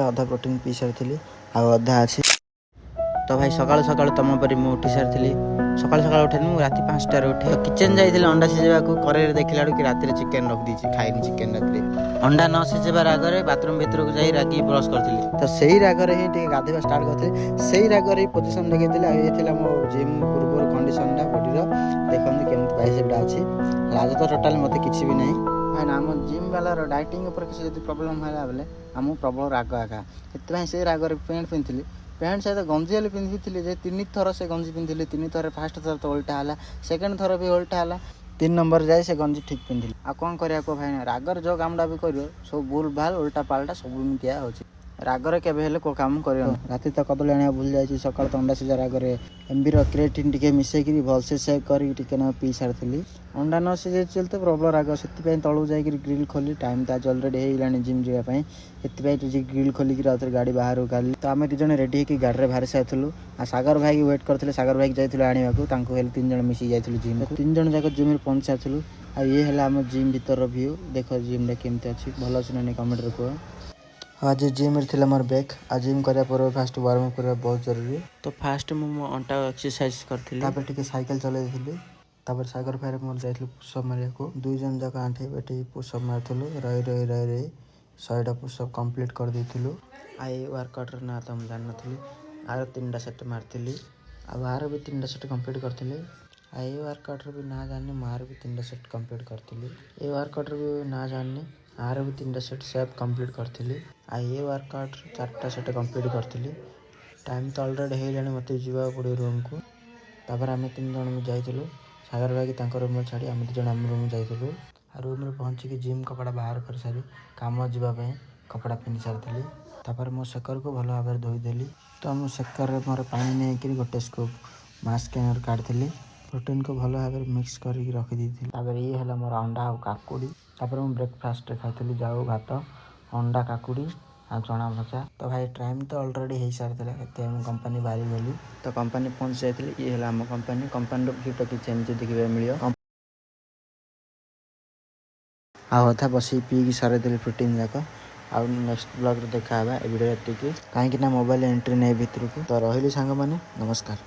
अधा protein P सारी अधा अच्छी। तो भाई सकाल सकाल तुम पर मुझे उठी सारी सकाल सकाल उठे मुझे रात 5टार उठे किचेन जाइए अंडा सीझा करे देखला कि रात चिकेन रखी खाइनी चिकेन रात अंडा न सीझेबार आगे बाथरूम भर को जाई रागी ब्रश करी तो सही रागर ही गाधेवा स्टार्ट करते से रागर ही पोजिशन देखी ये मो जिम पूर्व कंडीशन बॉडीर देखते केमती बाइसेप्टा अच्छी आज तो टोटाल मत कि भी नहीं भाई ना आम जिम वाला डाइटिंग किसी प्रोब्लेम है बोले आमको प्रबल राग आगा से रागर पैंट पिंधि पैंट सहित गंजी हेल्ले पिंधि जे 3 थर से गंजी पिंधि 3 थर फास्ट थर तो उल्टा है सेकेंड थर भी उल्टा है 3 नंबर जाए से गंजी ठीक पिंधि आ कौन करा भाई रागर जो कामटा भी कर सब भूल भाल उल्टा पाल्टा सब मिटिया हो रागर केवे को काम कर राति तो कदली आने भूल जाए सकाल तो अंडा सीझा रागर एमबीर क्रिएटिन टी मिसेक भलसे सेक कर पी सारी अंडा न सीझे चल तो प्रबल राग से तलू जा ग्रिल खोली टाइम तो आज अलरेडी होगा जिम जावाई से ग्रिल खोलिक गाड़ी बाहर गाली तो आम दिज रेडी होकर गाड़ी बाहर सारूँ आ सागर भाई वेट करते सागर भाई जाइए आने को 3 जन मिसी जाइए जिम 3 जन जाक जिम पहुँच सारूँ आ ये है आम जिम भर व्यू देख जिम केमती अच्छी भल अच्छे ना कमेंट कह आज जिम थी मोर बैक आ जिम कराया फास्ट वार्म अप करवा बहुत जरूरी तो फास्ट मो अंटा एक्सरसाइज करी साइकिल चलती सागर भाई मोर जाइए पुषअप मारे को 2 जन जाक आंठे बैठे पुषअप मारूँ रही रही रही रही 100टा पुषअप कम्प्लीट कर देलु आई वर्कआउट ना तो मुझे जान नी आर 3टा सेट मारी आर भी 3टा सेट कम्प्लीट करी आई वर्कआउट भी ना जानी मार भी 3टा सेट कम्प्लीट करी ये वर्कआउट भी ना जानी आर भी 3टा सेट सेप कम्प्लीट करी आ ये वर्कआउट 4टा सेट कम्प्लीट करी टाइम तो अलरेडी होगा मत जावा पड़े रूम को तापर आम 3 जन जाइलु सागर भाई रूम छाड़ी आम 2 जन आम रूम जाइलु रूम में पहुँचिक जिम कपड़ा बाहर कर सारी काम जावाई कपड़ा पिंधि सारी तापर मो सेकर को भल भाव धोईदेली तो मो सेकर मोर पानी नहीं गोटे स्कूप मास्क स्कैनर काढ़ी प्रोटीन को भल भाव मिक्स कर रखी ये है मोर अंडा और काकुड़ी तापर मुझे ब्रेकफास्ट खाई जाऊ भात अंडा काकुड़ी आ चना भजा तो भाई टाइम तो अलरेडी हो सारी कंपनी बाहरी गली तो कंपनी पहुँच जाइए ये है आम कंपनी भ्यू तो किसी एमती देखा मिले आधा बस पीकी सारे देली प्रोटीन जाक आउ नेक्स्ट ब्लॉग देखा वीडियो कहीं मोबाइल एंट्री नहीं भितर को तो रही सांग मैंने नमस्कार।